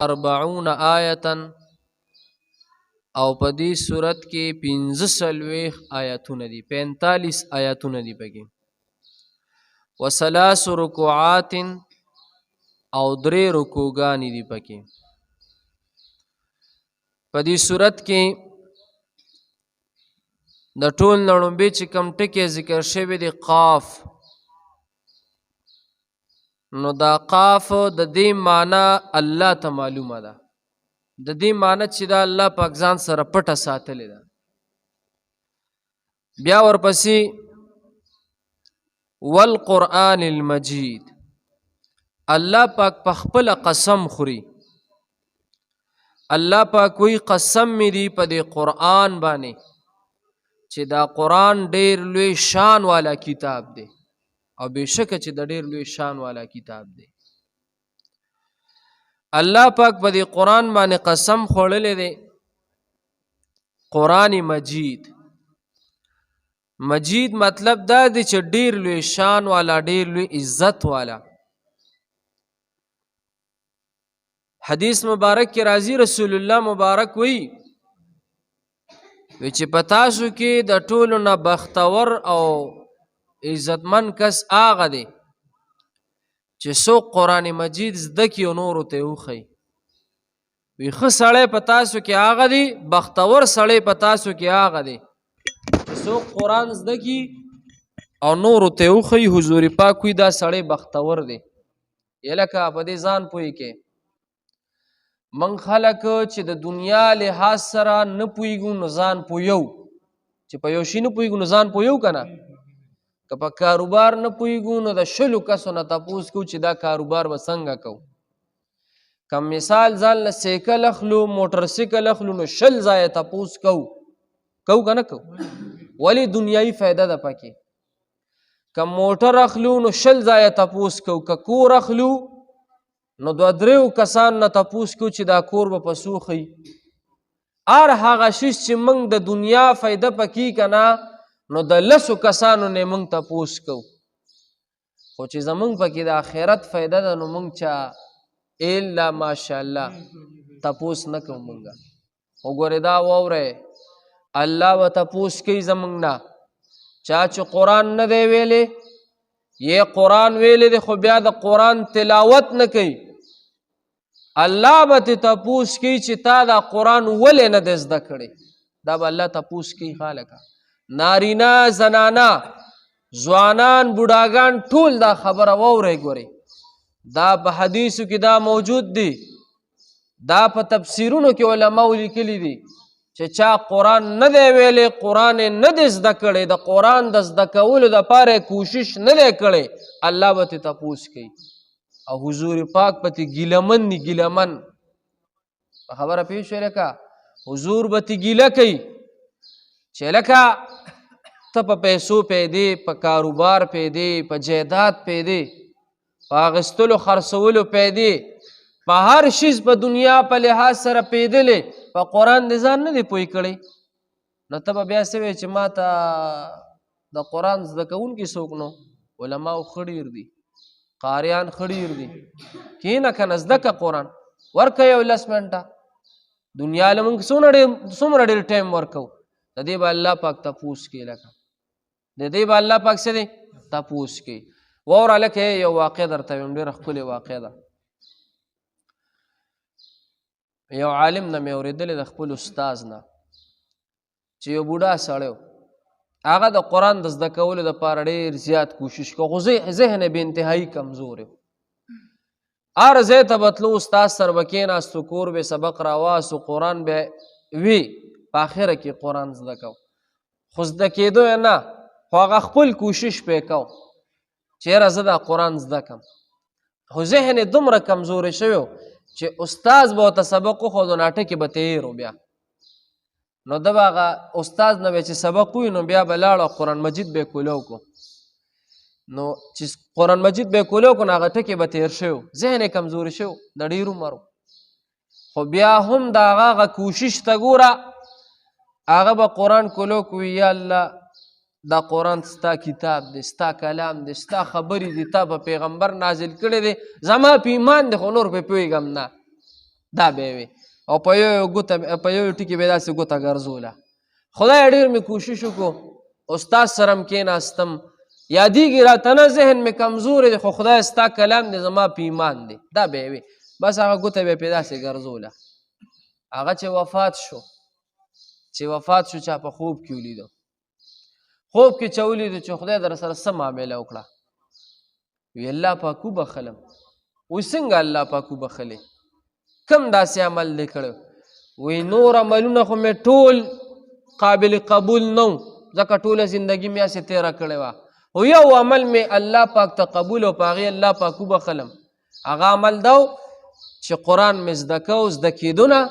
40 آیتا او په دې صورت کې 45 آیاتونه دي 45 آیاتونه دي پکې وثلاث رکوعات او 3 رکوعګانې دي پکې په دې صورت کې د ټول لړمبې چې کم ټکي ذکر شوی دی قاف نو دا قاف د دې معنی الله ته معلومه ده د دې معنی چې دا الله پاک ځان سره پټه ساتلې ده بیا ورپسې والقرآن المجید الله پاک په خپل قسم خوري الله پاک وی قسم می دی په دې قرآن باندې چې دا قرآن ډېر لوی شان والا کتاب دی او بېشکه چې د ډېر لوی شان والا کتاب دی الله پاک په دې قرآن باندې قسم خوړلې دی قرآن مجید مجید مطلب دا دی چې ډېر لوی شان والا ډېر لوی عزت والا حدیث مبارک کې راځي رسول الله مبارک وی چې په تاسو کې د ټولو نه بختور او عزتمن کس هغه دی چې څوک قرآن مجید زده کړي او نورو ته وښیي وی ښه سړی په تاسو کې هغه دی بختور سړی په تاسو کې هغه دی چې څوک قرآن زده کړي او نورو ته وښیي حضور پاک وی دا سړی بختور دی یلکه په دې ځان پوهې کې من خلک چې د دنیا لحاظ سره نه پوهېږو نو ځان پوهیو چې په یو شي نه پوهېږو نو ځان پوهیو که نه که په کاروبار نه پوهېږو نو د 100 کسو نه تپوس کوو چې دا کاروبار به څنګه کوو که مثال ځان له سیکل اخلو موټر سیکل اخلو نو 100 ځایه تپوس کوو که نه کوو ولې دنیایي فایده ده پکې که موټر اخلو نو 100 ځایه تپوس کوو که کور اخلو نو 2-3 کسان نه تپوس کو چې دا کور به پسوخی هر هغه شی چې موږ د دنیا فایده پکې کنه نو د 10 کسانو نه موږ تپوس کو خو چې زموږ پکې د آخرت فایده ده نو موږ چا الا ماشاءالله تپوس نه کوو موږ وګوره دا ووره الله و تپوس کوي زموږ نه چا چې قرآن نه دی ویلې یہ قرآن ویلې دی خو بیا د قرآن تلاوت نه کوي الله به تپوس کوي چې تا دا قرآن ولې نه دی زده کړی دا به الله تپوس کوي خالقه نارینا زنانا ځوانان بوډاګان ټول دا خبره واورئ ګورئ دا په حدیثو کې دا موجود دی دا په تفسیرونو کې علماو لیکلي دي چې چا قرآن نه دی ویلی قرآن نه دی زده کړی د قرآن د زده کولو دپاره کوشش نه دی کړی الله به ترې تپوس کوي او حضور پاک به ترې ګیلمن دي ګیلمن په خبره پوه شوې لکه حضور به ترې ګیله کوي چې لکه ته په پیسو پیدې په کاروبار پیدې په جایداد پیدې په اخیستلو خرڅولو پیدې په هر شیز په دنیا په لحاظ سره پیدلې په قرآن دې ځان نه دی پوه کړی نو ته به بیا څه وایې چې ما ته د قرآن زده کوونکي څوک نو علماو ښه ډېر دي قاریان ښه ډېر دي کښېنه که نه زده که قرآن ورکه یو 10 منټه دنیا له موږ څومره ډېر ټایم ورکوو د دې به الله پاک تپوس کوي لکه د دې به الله پاک څه دی تپوس کوي واوره لکه یو واقع درته ویم ډېره ښکلې واقع ده یو عالم نه مې اورېدلې د خپل استاذ نه چې یو بوډا سړی و هغه د قرآن د زده کولو دپاره ډېر زیات کوشش کوي خو ذهن یې بې انتهایي کمزور و هر ځای ته به تلو استاد سره به کېناستو کور به سبق راواستو قرآن به وي په آخره کې قرآن زده کو خو زده کېدو یې نه خو هغه خپل کوشش پې کو چې یاره زه دا قرآن زده کم خو ذهن یې دومره کمزوری شوی چې استاد به ورته سبق وښودو نو اټکې به تېر و بیا نو ده به هغه استاد نه به چې سبق ووي نو بیا به لاړ او قرآن مجید به یې کولو کو نو چې قرآن مجید به یې کولو کو نو هغه ټکې به تېر شوی ذهن یې کمزوري شوی د ډېر عمر خو بیا هم د هغه کوشش ته ګوره هغه به قرآن کولو کو وي یا الله دا قرآن ستا کتاب دی ستا کلام دی ستا خبرې دي تا په پیغمبر نازل کړی دی زما په ایمان دی خو نور پې پوهېږم نه دا به وي او په یو ټکي به داسې ګوته ګرځوله. خدای ډېر مې کوشش وکړو استاد سره م کېناستم یادېږي راته نه ذهن مې کمزور دی خو خدای ستا کلام دی زما په ایمان دی دا به وي بس هغه ګوته به یې پې داسې ګرځوله. هغه چې وفات شو چا په خوب کې ولیدو خوب کې چا ولیدو چې خدای در سره څه معامله وکړه وی الله پاک وبخلم. وی څنګه الله پاک وبخلې کم داسې عمل دی کړی وی نور عملونه خو مې ټول قابل قبول نه و ځکه ټوله زندګي مې هسې تېره کړې وه خو یو عمل مې الله پاک ته قبول او په هغې الله پاک وبخلم. هغه عمل دا چې قرآن مې زده کو زده کېدو نه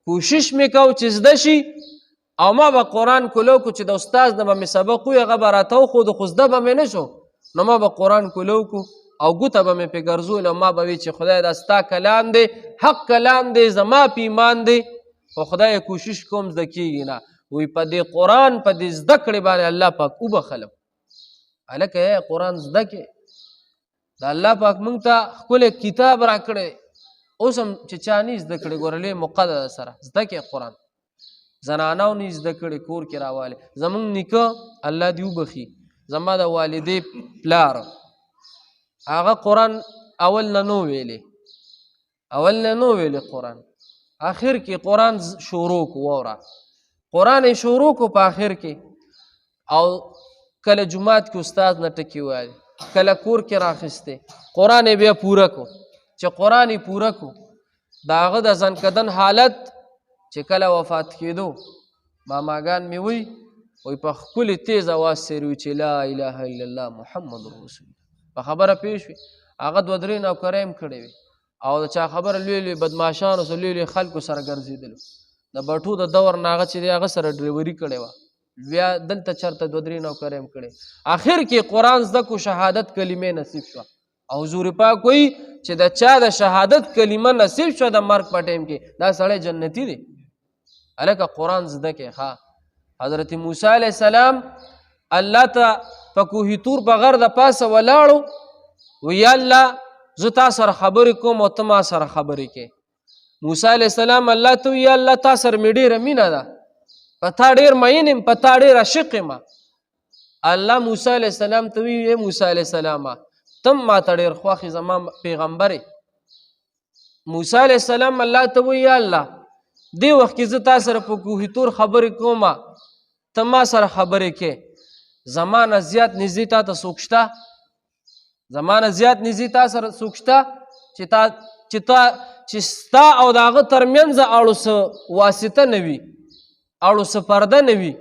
کوشش مې کو چې زده شي او ما به قرآن کولو کو چې د استاز نه به مې سبق وي هغه به راته وښودو خو زده به مې نه شو نو ما به قرآن کولو کو او ګوته به مې پې ګرځول او ما به وي چې خدای دا ستا کلام دی حق کلام دی زما په ایمان دی خو خدای کوشش کوم زده کېږي نه وی په دې قرآن په دې زده کړې باندې الله پاک وبخلم. هلکه قرآن زده کې د الله پاک موږ ته ښکلی کتاب را کړی اوس هم چې چا نه زده کړی ګوره لوی مقدر سره زده کې قرآن زنانو نه زده کړی کور کې راوالی زمونږ نیکه الله دې وبخي زما د والدې پلار هغه قرآن اول نه نو ویلی قرآن آخر کې قرآن شروع کو ووره قرآن شروع کو په آخر کې او کله جماعت کې استاد نه ټکي وایي کله کور کې راخسته قرآن بیا پوره کو چې قرآن پوره کو د هغه د ځنکدن حالت چې کله وفات کېدو ماماګان مې وی په ښکلي تیز اواز سره وي چې لا اله الا الله محمد رسول په خبره پوه شوې هغه دوه درې نوکرۍ هم کړې وې او د چا خبره لوی لوی بدماشانو سره لوی لوی خلکو سره ګرځېدلو د بټو د دور نه هغه چې دی هغه سره ډریوري کړې وه بیا دلته چېرته دوه درې نوکرۍ هم کړې آخر کې قرآن زده کو شهادت کلمې نصیب شوه او حضور پاک وایي چې د چا د شهادت کلمه نصیب شوه د مرګ په ټایم کې دا سړی جنتي دی. هلکه قرآن زده کې ښه حضرت موسی علیه السلام الله ته په کوهي تور په غر د پاسه ولاړو وی یا الله زه تا سره خبرې کوم او ته ما سره خبرې کې موسی علیه السلام الله ته وی یا الله تا سره مې ډېره مینه ده په تا ډېر مین یم په تا ډېر عاشق یم الله موسی علیه السلام ته وی ای موسی علیه السلامه تم ما ته ډېر خوښ زما پیغمبرې موسی علیه السلام الله ته وی یا الله دې وخت کې زه تا سره په کوهي تور خبرې کومه ته ما سره خبرې کې زما نه زیات نږدې تا ته څوک شته زما نه زیات نږدې تا سره څوک شته چې ستا او د هغه ترمنځ اړو څه واسطه نه وي اړو څه پرده نه وي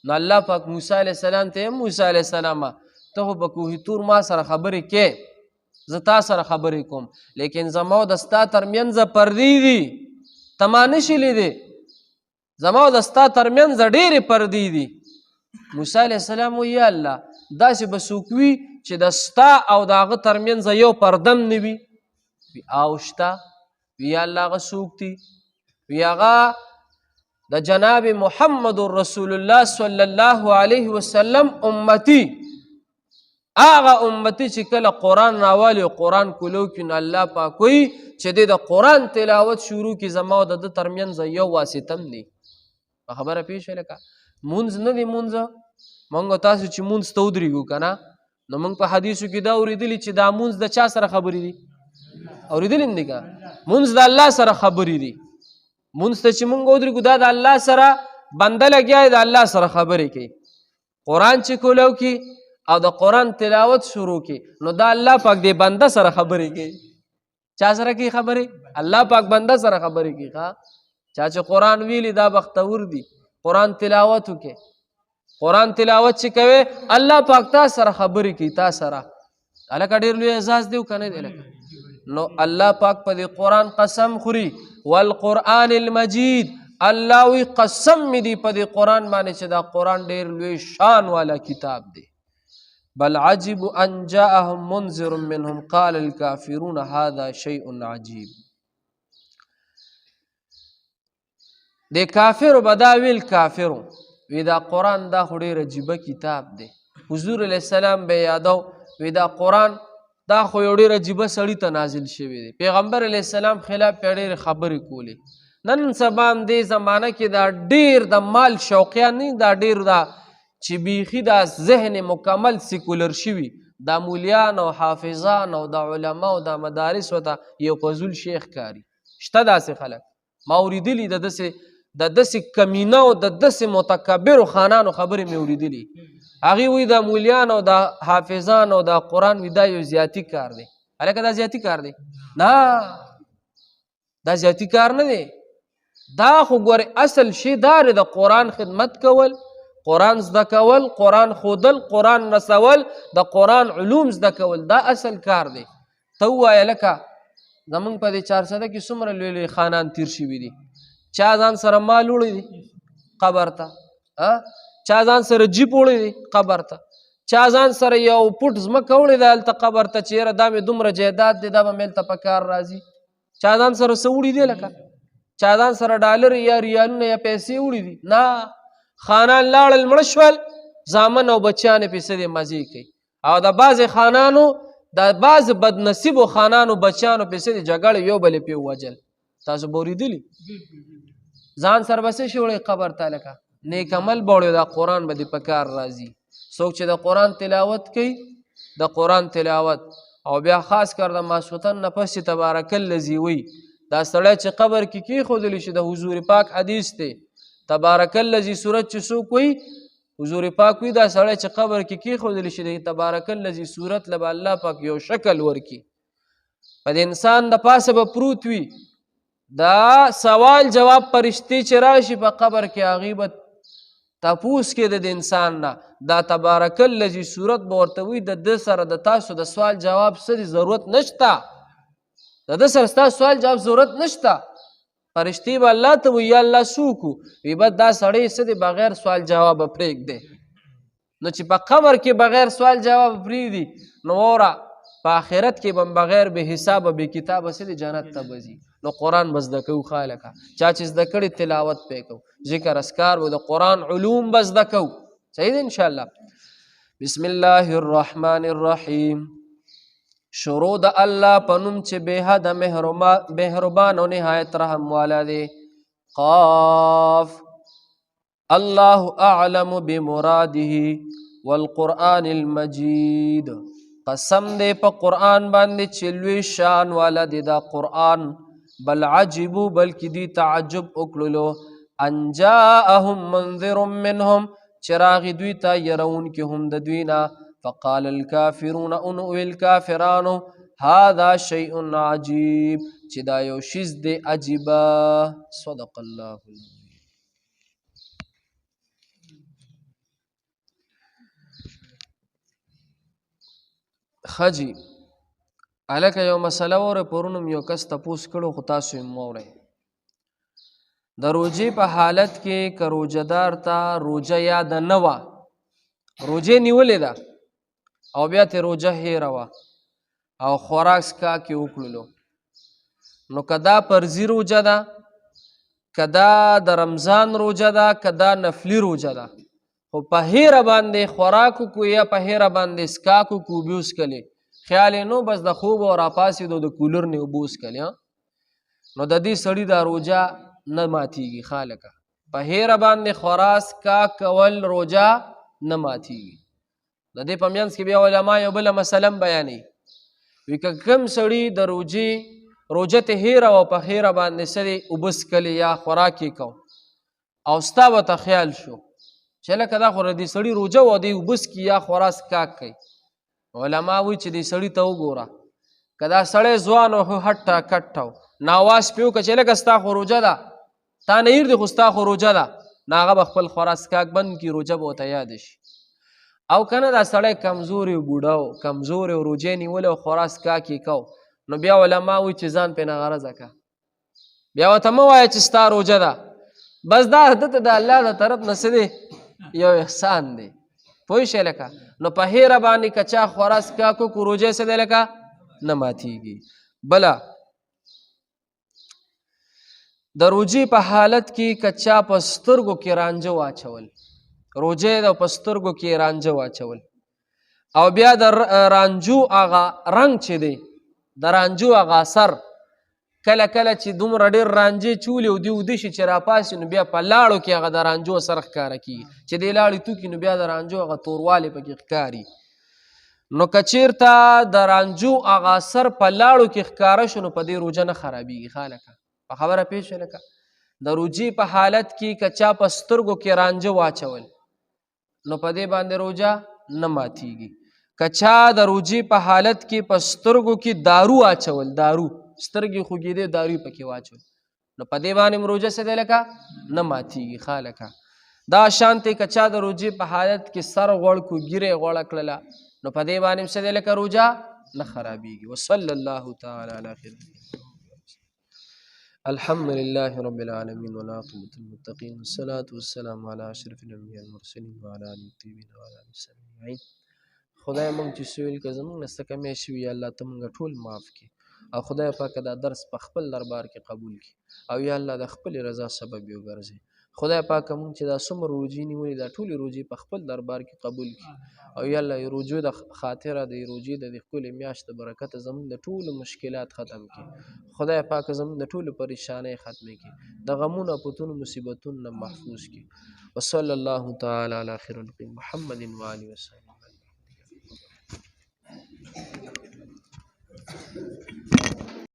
نو الله پاک موسی علیه السلام ته موسی علیه السلامه ته خو په کوهي تور ما سره خبرې کې زه تا سره خبرې کوم لیکن زما او د ستا ترمنځ پردې دي ته ما نشي لیدی زما او د ستا ترمنځ ډېرې پردې دي موسی علیه السلام وایي یا الله داسې به څوک وي چې د ستا او د هغه ترمنځ یو پردم نه وي وي او شته وي یا الله هغه څوک دي وي هغه د جناب محمد رسول الله صلی الله علیه وسلم امتی هغه امتی چې کله قرآن راوالي او قرآن کولو کې نو الله پاک وایي چې دی د قرآن تلاوت شروع کړي زما او د ده ترمنځ یو واسطه هم دی په خبره پوه شوې لکه مونځ نه دی مونځ موږ تاسو چې مونځ ته ودرېږو که نه نو موږ په حدیثو کې دا اورېدلي چې دا مونځ د چا سره خبرې دي اورېدلي هم دي که مونځ د الله سره خبرې دي مونځ ته چې موږ ودرېږو دا د الله سره بنده لګیا دی د الله سره خبرې کوي قرآن چې کولو کې او د قرآن تلاوت شروع کې نو دا الله پاک دی بنده سره خبرې کوي چا سره کوي خبرې الله پاک بنده سره خبرې کوي چا چې قرآن ویلي دا بختور دي قرآن تلاوت وکړي قرآن تلاوت چې کوي الله پاک تا سره خبرې کوي تا سره هلکه ډېر لوی اعزاز دی که نه دی لکه نو الله پاک په دې قرآن قسم خوري والقرآن المجید الله وی قسم مې دی په دې قرآن باندې چې دا قرآن ډېر لوی شان والا کتاب دی بل عجب ان جاءهم منذر منهم قال الكافرون هذا شيء عجيب د کافرو به دا ویل کافرو وی دا قرآن دا خو ډېر عجیبه کتاب دی حضور علیه السلام به یادو وی دا قرآن دا خو یو ډېر عجیبه سړي ته نازل شوی دی. پیغمبر علیه السلام خلاف یې ډېرې خبرې کولې. نن سبا هم دې زمانه کې دا ډېر د مال شوقیان نه دا ډېر دا چې بیخي دا ذهن مکمل سیکولر شوي دا مولیان او حافظان او د علما او د مدارس ورته یو فضول شیخ کاري. شته داسې خلک ما اورېدلي د داسې کمینه او د داسې متکبرو خانانو خبرې مې اورېدلي. هغوی وایي د مولیان او د حافظان او د قرآن وي دا یو زیاتي کار دی. هلکه دا زیاتي کار دی؟ نه، دا زیاتي کار نه دی. دا خو ګورې اصل شی دا دی د قرآن خدمت کول، قرآن زده کول، قرآن ښودل، قرآن رسول، د قرآن علوم زده کول، دا اصل کار دی. ته ووایه لکه زمونږ په دې چارسده کې څومره لوی لوی خانان تیر شوي دي. چا ځان سره مال وړی دی قبر ته، چا ځان سره جیپ وړی دی قبر ته، چا ځان سره یو پټ ځمکه وړې ده هلته قبر ته چې یاره دا مې دومره جایداد دی دا به مې هلته په کار راځي. چا ځان سره څه وړي دی لکه چا ځان سره ډالر یا ریالونه یا پیسې وړي دي. نه، خانان لاړل مړه شول، زامن او بچیان یې پسې دې مزې کوي. او د بعضې خانانو د بعضې بدنصیبو خانانو بچیانو پسې دې جګړې یو بلې پې ووجل. تاسو به اورېدلي ځان سره به څه شي وړی قبر ته لکه نیک عمل به وړی دا قرآن به دې په کار راځي. څوک چې د قرآن تلاوت کوي د قرآن تلاوت او بیا خاص کر د ماسخوتن نه پس چې تبارک الذي وي دا سړی چې قبر کې کېښودلی شي د حضور پاک حدیث دی تبارک الذي صورت چې څوک وي حضور پاک وي دا سړی چې قبر کې کېښودلی شي د تبارک الذي صورت له به الله پاک یو شکل ورکي. په د انسان د پاسه به پروت وي دا سوال جواب پرشتي چې راشي په قبر کې هغوی به تپوس کې د انسان نه دا تبارک الذي صورت به ورته وي د ده سره د تاسو د سوال جواب څه دی ضرورت نشته، د ده سره ستاسو سوال جواب ضرورت نشته. فرشتي به الله ته وي یا الله څوک وي به دا سړی څه دی بغیر سوال جوابه پرېږدی. نو چې په قبر کې بغیر سوال جواب پرېږدي نو وره په آخرت کې به بغیر به حسابه بې کتابه څه دی جنت ته به ځي. نو قرآن به زده کوو خالقه چا چې زده کړي تلاوت پې کوو ذکر اذکار به د قرآن علوم به زده کوو. صحیح دی انشاءالله. بسم الله الرحمن الرحیم. شروع د الله په نوم چې بې حده مهربان او نهایت رحم والا دی. قاف الله اعلم بمراده والقرآن المجید. قسم دی په قرآن باندې چې لوی شان والا دی دا قرآن. بل عجبو بلکې دی تعجب وکړلو ان جاءهم منذر منهم چې راغی دوی ته یرونکي هم د دوی نه. فقال الكافرون ان ویل کافرانو هذا شیء عجیب چې دا یو شیز دی عجیبه. صدق الله العظیم. خجی هلکه یو مسله وره پرونم یو کس تپوس کړو خو تاسو یې واورئ. د روژې په حالت کې که روژهدار ته روژه یاده نه وه روژې نیولې ده او بیا ترې روژه هیره وه او خوراک څښاک یې وکړلو نو که دا فرضي روژه ده که دا د رمضان روژه ده که دا نفلي روژه ده خو په هیره باندې خوراک وکړو یا په هیره باندې څښاک وکړو اوبه وڅښلې خیال یې نو بس د خوب او راپاڅېدو د کولر نه اوبه وڅښلې نو د دې سړي دا روژه نه ماتیږي. خالقه په هیره باندې خوراک څښاک کول روژه نه ماتیږي. د دې په منځ کې بیا علما یو بله مسله بیانوي وایي که کوم سړي د روژه ته هیره او په هیره باندې څه دی اوبه څښلې یا خوراک یې کو او ستا به ته خیال شو چې لکه دا خو د دې سړي روژه و دی اوبه څښي یا خوراک څښاک کوي. علما وایي چې دې سړي ته وګوره که دا سړی ځوان او هټه کټه و ناواز پې وکړه چې لکه ستا خو روژه ده تا نه هیر دی خو ستا خو روژه ده نو هغه به خپل خوراک څښاک بند کړي روژه به ورته یاده شي. او که نه دا سړی کمزوري و بوډه و کمزوري و روژې نیولې او خوراک څښاک یې کو نو بیا علما وایي چې ځان پرې نه غرضه که بیا ورته مه وایه چې ستا روژه ده بس دا ده ته د الله د طرف نه څه دی یو احسان دی. پوه شئ لکه نو په هیره باندې که چا خوراک څښاک وکړو روژې څه دی لکه نه ماتیږي. بله د روژې په حالت کې که چا په سترګو کې رانجه واچول روژې د په سترګو کې رانجه واچول او بیا د رانجو هغه رنگ چې دی د رانجو هغه اثر کله کله چې دومره ډېر رانجې چولې او دی اوده شي چې راپاسي نو بیا په لاړو کې هغه د رانجو اثر ښکاره کېږي چې دې لاړې توکي نو بیا د رانجو هغه توروالی پکې ښکاري نو که چېرته د رانجو هغه اثر په لاړو کې ښکاره شو نو په دې روژه نه خرابېږي خالکه په خبره پوه شوې لکه د روژې په حالت کې که چا په سترګو کې رانجه واچول نو په دې باندې روژه نه ماتېږي که چا د روژې په حالت کې په سترګو کې دارو واچول دارو سترګې خوږېدې دارو پکې واچول نو په دې باندې روژه څه دی لکه نه ماتېږي خالکه دا شانتې که چا د روژې په حالت کې سر غوړ کو ګیرې غوړه کړله نو په دې باندې څه دی لکه روژه نه خرابېږي وصلی الله تعالی علی خیر الحمد لله رب العالمين والعاقبة للمتقين والصلاة والسلام على أشرف الأنبياء والمرسلين وعلى آله الطيبين وعلى آله وصحبه أجمعين خدای موږ چې سویل که زموږ نه څه کمی شوي یا الله ته موږ ټول معاف کړي او خدای پاکه دا درس په خپل دربار کې قبول کړي او یا الله د خپل رضا سبب یې وګرځي خدای پاکه موږ چې دا څومره روژې نیولې دا ټولې روژې په خپل دربار کې قبول کړي او یا الله روژو د خاطره د روژې د دې ښکلې میاشت د برکته زموږ د ټولو مشکلات ختم کړي خدای پاکه زموږ د ټولو پریشانۍ ختمې کړي د غمونو اپتونو مصیبتونو نه محفوظ کړي وصلی الله تعالی علی خیر خلق محمد و آله وصحبه